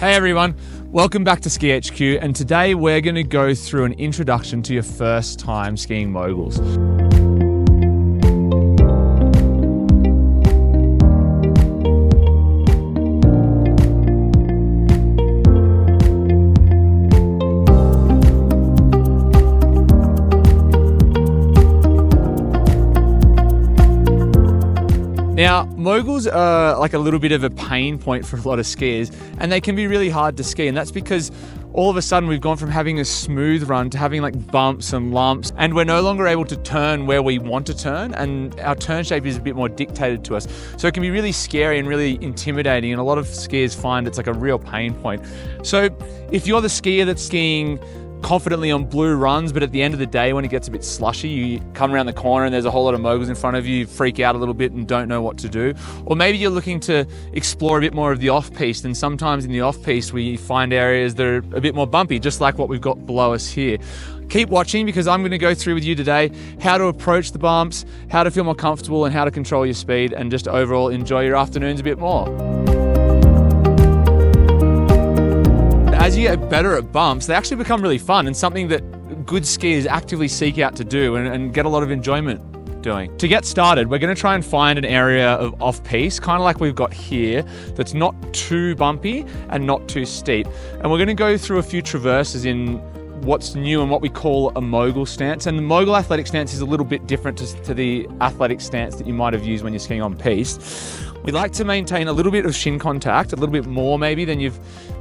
Hey everyone, welcome back to SkiHQ, and today we're going to go through an introduction to your first time skiing moguls. Now, moguls are like a little bit of a pain point for a lot of skiers, and they can be really hard to ski, and that's because all of a sudden we've gone from having a smooth run to having like bumps and lumps, and we're no longer able to turn where we want to turn, and our turn shape is a bit more dictated to us. So it can be really scary and really intimidating, and a lot of skiers find it's like a real pain point. So if you're the skier that's skiing confidently on blue runs, but at the end of the day when it gets a bit slushy, you come around the corner and there's a whole lot of moguls in front of you, you freak out a little bit and don't know what to do. Or maybe you're looking to explore a bit more of the off-piste, and sometimes in the off-piste we find areas that are a bit more bumpy, just like what we've got below us here. Keep watching, because I'm going to go through with you today how to approach the bumps, how to feel more comfortable, and how to control your speed, and just overall enjoy your afternoons a bit more. As you get better at bumps, they actually become really fun and something that good skiers actively seek out to do and get a lot of enjoyment doing. To get started, we're going to try and find an area of off-piste, kind of like we've got here, that's not too bumpy and not too steep. And we're going to go through a few traverses in what's new and what we call a mogul stance. And the mogul athletic stance is a little bit different to the athletic stance that you might have used when you're skiing on piste. We like to maintain a little bit of shin contact, a little bit more maybe than you've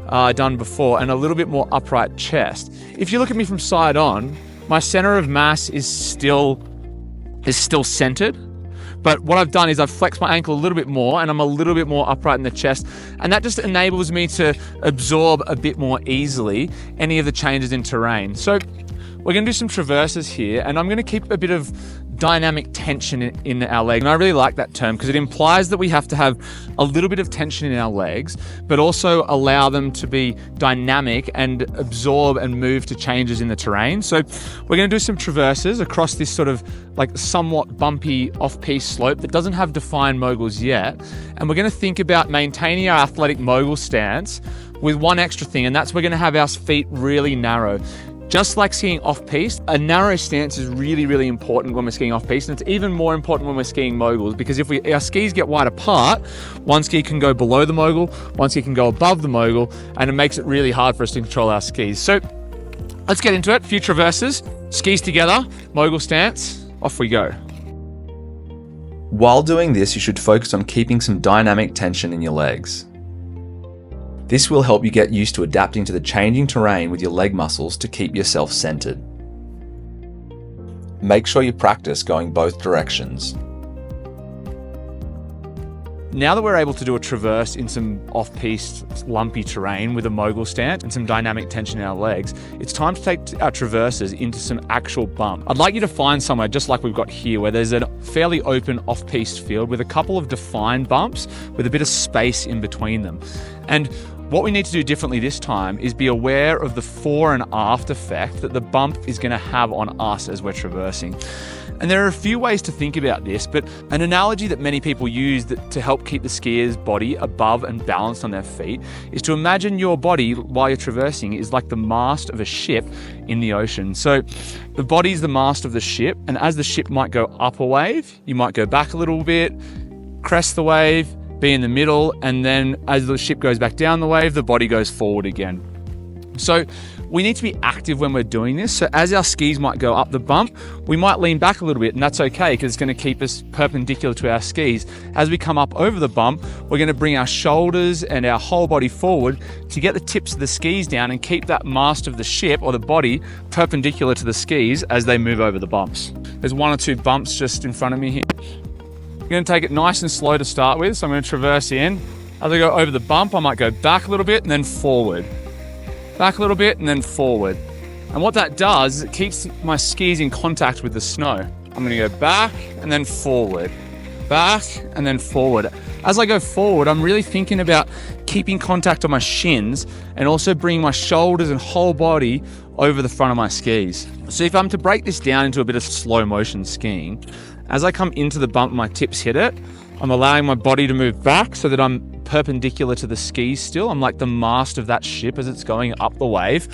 done before, and a little bit more upright chest. If you look at me from side on, my center of mass is still centered, but what I've done is I've flexed my ankle a little bit more and I'm a little bit more upright in the chest, and that just enables me to absorb a bit more easily any of the changes in terrain. So we're going to do some traverses here, and I'm going to keep a bit of dynamic tension in our leg. And I really like that term because it implies that we have to have a little bit of tension in our legs, but also allow them to be dynamic and absorb and move to changes in the terrain. So we're going to do some traverses across this sort of like somewhat bumpy off-piste slope that doesn't have defined moguls yet. And we're going to think about maintaining our athletic mogul stance with one extra thing, and that's we're going to have our feet really narrow. Just like skiing off-piste, a narrow stance is really, really important when we're skiing off-piste, and it's even more important when we're skiing moguls, because if our skis get wide apart, one ski can go below the mogul, one ski can go above the mogul, and it makes it really hard for us to control our skis. So let's get into it. A few traverses, skis together, mogul stance, off we go. While doing this, you should focus on keeping some dynamic tension in your legs. This will help you get used to adapting to the changing terrain with your leg muscles to keep yourself centered. Make sure you practice going both directions. Now that we're able to do a traverse in some off-piste lumpy terrain with a mogul stance and some dynamic tension in our legs, it's time to take our traverses into some actual bump. I'd like you to find somewhere just like we've got here, where there's a fairly open off-piste field with a couple of defined bumps with a bit of space in between them. And what we need to do differently this time is be aware of the fore and aft effect that the bump is going to have on us as we're traversing. And there are a few ways to think about this, but an analogy that many people use to help keep the skier's body above and balanced on their feet is to imagine your body while you're traversing is like the mast of a ship in the ocean. So the body's the mast of the ship, and as the ship might go up a wave, you might go back a little bit, crest the wave, be in the middle, and then as the ship goes back down the wave, the body goes forward again. So we need to be active when we're doing this. So as our skis might go up the bump, we might lean back a little bit, and that's okay because it's going to keep us perpendicular to our skis. As we come up over the bump, we're going to bring our shoulders and our whole body forward to get the tips of the skis down and keep that mast of the ship or the body perpendicular to the skis as they move over the bumps. There's one or two bumps just in front of me here. I'm going to take it nice and slow to start with, so I'm going to traverse in. As I go over the bump, I might go back a little bit and then forward. Back a little bit and then forward. And what that does is it keeps my skis in contact with the snow. I'm going to go back and then forward. Back and then forward. As I go forward, I'm really thinking about keeping contact on my shins and also bringing my shoulders and whole body over the front of my skis. So if I'm to break this down into a bit of slow motion skiing, as I come into the bump and my tips hit it, I'm allowing my body to move back so that I'm perpendicular to the skis still. I'm like the mast of that ship as it's going up the wave.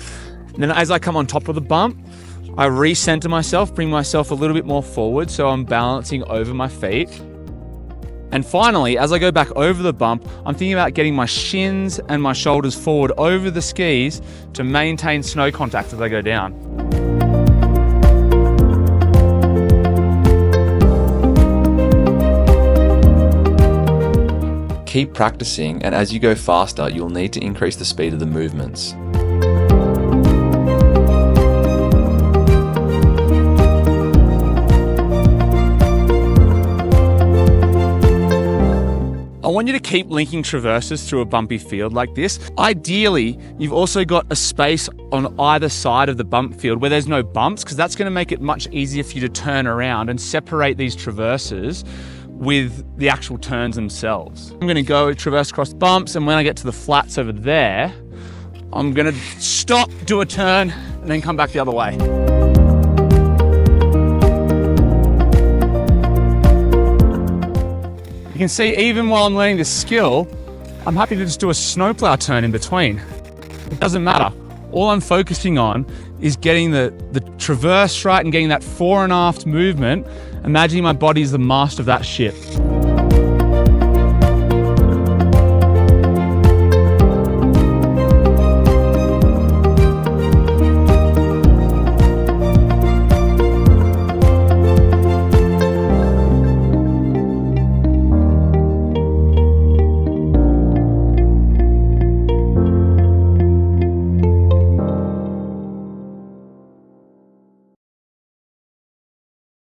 And then as I come on top of the bump, I recenter myself, bring myself a little bit more forward so I'm balancing over my feet. And finally, as I go back over the bump, I'm thinking about getting my shins and my shoulders forward over the skis to maintain snow contact as I go down. Keep practicing, and as you go faster, you'll need to increase the speed of the movements. I want you to keep linking traverses through a bumpy field like this. Ideally, you've also got a space on either side of the bump field where there's no bumps, because that's going to make it much easier for you to turn around and separate these traverses with the actual turns themselves. I'm going to go traverse across bumps, and when I get to the flats over there, I'm going to stop, do a turn, and then come back the other way. You can see even while I'm learning this skill, I'm happy to just do a snowplow turn in between. It doesn't matter. All I'm focusing on is getting the traverse right and getting that fore and aft movement, imagining my body is the mast of that ship.